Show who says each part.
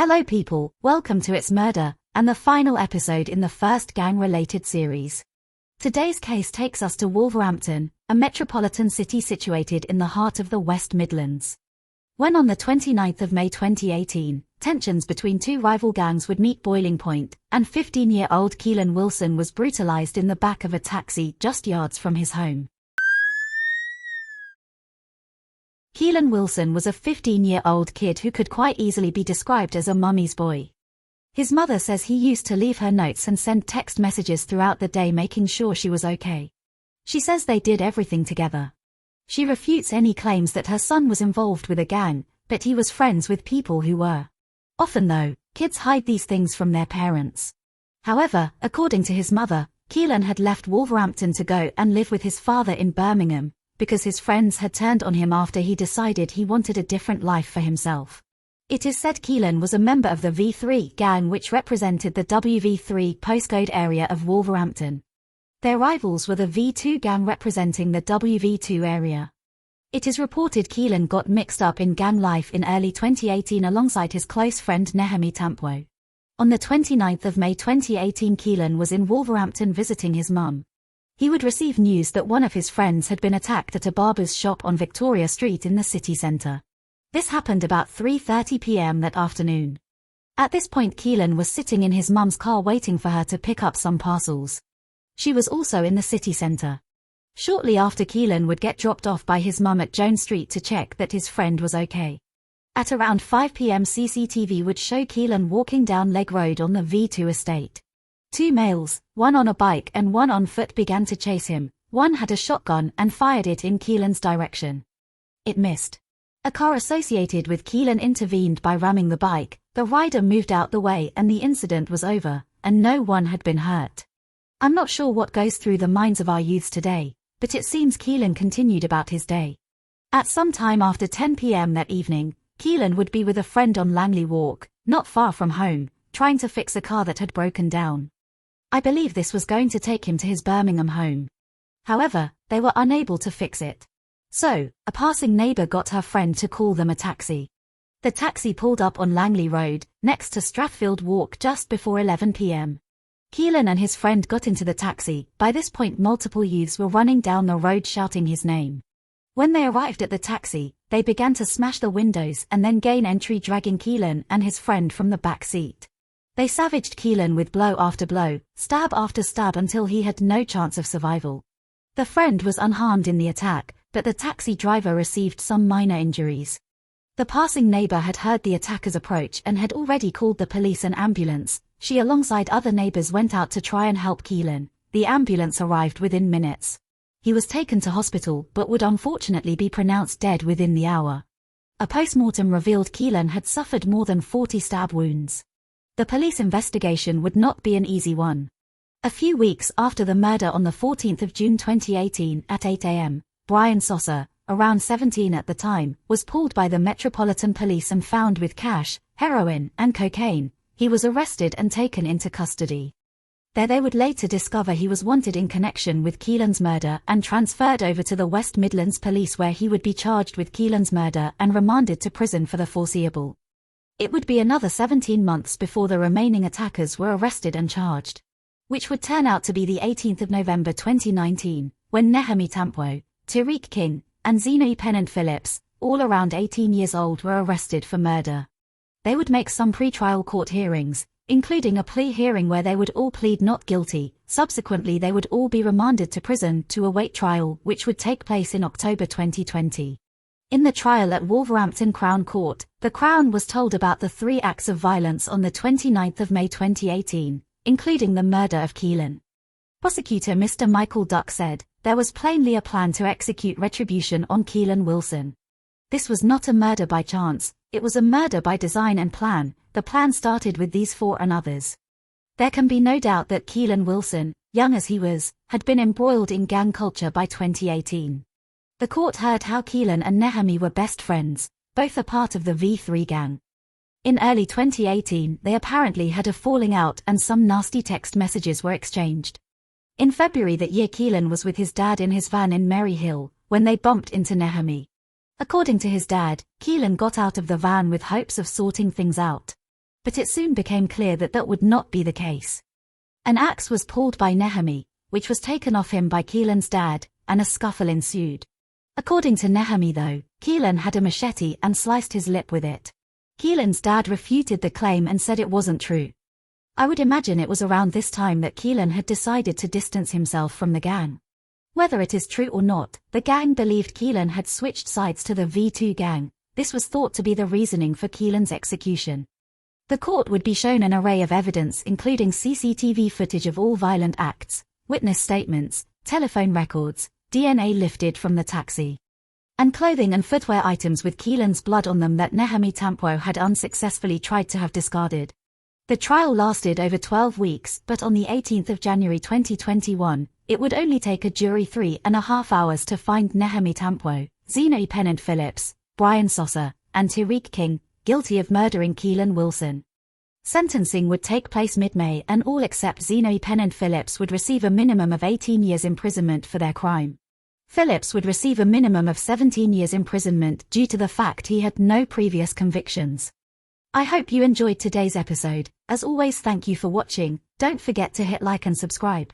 Speaker 1: Hello people, welcome to It's Murder, and the final episode in the first gang-related series. Today's case takes us to Wolverhampton, a metropolitan city situated in the heart of the West Midlands. When on the 29th of May 2018, tensions between two rival gangs would meet boiling point, and 15-year-old Keelan Wilson was brutalized in the back of a taxi just yards from his home. Keelan Wilson was a 15-year-old kid who could quite easily be described as a mummy's boy. His mother says he used to leave her notes and send text messages throughout the day making sure she was okay. She says they did everything together. She refutes any claims that her son was involved with a gang, but he was friends with people who were. Often though, kids hide these things from their parents. However, according to his mother, Keelan had left Wolverhampton to go and live with his father in Birmingham, because his friends had turned on him after he decided he wanted a different life for himself. It is said Keelan was a member of the V3 gang, which represented the WV3 postcode area of Wolverhampton. Their rivals were the V2 gang representing the WV2 area. It is reported Keelan got mixed up in gang life in early 2018 alongside his close friend Nehemi Tampwo. On the 29th of May 2018, Keelan was in Wolverhampton visiting his mum. He would receive news that one of his friends had been attacked at a barber's shop on Victoria Street in the city centre. This happened about 3:30 p.m. that afternoon. At this point, Keelan was sitting in his mum's car waiting for her to pick up some parcels. She was also in the city centre. Shortly after, Keelan would get dropped off by his mum at Jones Street to check that his friend was okay. At around 5 p.m, CCTV would show Keelan walking down Leg Road on the V2 estate. Two males, one on a bike and one on foot, began to chase him. One had a shotgun and fired it in Keelan's direction. It missed. A car associated with Keelan intervened by ramming the bike. The rider moved out the way and the incident was over, and no one had been hurt. I'm not sure what goes through the minds of our youths today, but it seems Keelan continued about his day. At some time after 10 p.m. that evening, Keelan would be with a friend on Langley Walk, not far from home, trying to fix a car that had broken down. I believe this was going to take him to his Birmingham home. However, they were unable to fix it. So, a passing neighbour got her friend to call them a taxi. The taxi pulled up on Langley Road, next to Strathfield Walk, just before 11 p.m. Keelan and his friend got into the taxi. By this point, multiple youths were running down the road shouting his name. When they arrived at the taxi, they began to smash the windows and then gain entry, dragging Keelan and his friend from the back seat. They savaged Keelan with blow after blow, stab after stab, until he had no chance of survival. The friend was unharmed in the attack, but the taxi driver received some minor injuries. The passing neighbor had heard the attackers approach and had already called the police and ambulance. She, alongside other neighbors, went out to try and help Keelan. The ambulance arrived within minutes. He was taken to hospital but would unfortunately be pronounced dead within the hour. A post-mortem revealed Keelan had suffered more than 40 stab wounds. The police investigation would not be an easy one. A few weeks after the murder on the 14th of June 2018 at 8 a.m., Brian Sosser, around 17 at the time, was pulled by the Metropolitan Police and found with cash, heroin, and cocaine. He was arrested and taken into custody. There they would later discover he was wanted in connection with Keelan's murder and transferred over to the West Midlands Police, where he would be charged with Keelan's murder and remanded to prison for the foreseeable. It would be another 17 months before the remaining attackers were arrested and charged. Which would turn out to be the 18th of November 2019, when Nehemi Tampwo, Tariq King, and Zeno Pennant Phillips, all around 18 years old, were arrested for murder. They would make some pre-trial court hearings, including a plea hearing where they would all plead not guilty. Subsequently, they would all be remanded to prison to await trial, which would take place in October 2020. In the trial at Wolverhampton Crown Court, the Crown was told about the 3 acts of violence on the 29th of May 2018, including the murder of Keelan. Prosecutor Mr. Michael Duck said, there was plainly a plan to execute retribution on Keelan Wilson. This was not a murder by chance, it was a murder by design and plan. The plan started with these 4 and others. There can be no doubt that Keelan Wilson, young as he was, had been embroiled in gang culture by 2018. The court heard how Keelan and Nehemi were best friends, both a part of the V3 gang. In early 2018, they apparently had a falling out and some nasty text messages were exchanged. In February that year, Keelan was with his dad in his van in Merry Hill, when they bumped into Nehemi. According to his dad, Keelan got out of the van with hopes of sorting things out. But it soon became clear that that would not be the case. An axe was pulled by Nehemi, which was taken off him by Keelan's dad, and a scuffle ensued. According to Nehemi though, Keelan had a machete and sliced his lip with it. Keelan's dad refuted the claim and said it wasn't true. I would imagine it was around this time that Keelan had decided to distance himself from the gang. Whether it is true or not, the gang believed Keelan had switched sides to the V2 gang. This was thought to be the reasoning for Keelan's execution. The court would be shown an array of evidence including CCTV footage of all violent acts, witness statements, telephone records, DNA lifted from the taxi, and clothing and footwear items with Keelan's blood on them that Nehemi Tampwo had unsuccessfully tried to have discarded. The trial lasted over 12 weeks, but on the 18th of January 2021, it would only take a jury 3.5 hours to find Nehemi Tampwo, Zeno Pennant Phillips, Brian Sosser, and Tariq King guilty of murdering Keelan Wilson. Sentencing would take place mid-May and all except Zeno Pennant Phillips would receive a minimum of 18 years imprisonment for their crime. Phillips would receive a minimum of 17 years imprisonment due to the fact he had no previous convictions. I hope you enjoyed today's episode. As always, thank you for watching. Don't forget to hit like and subscribe.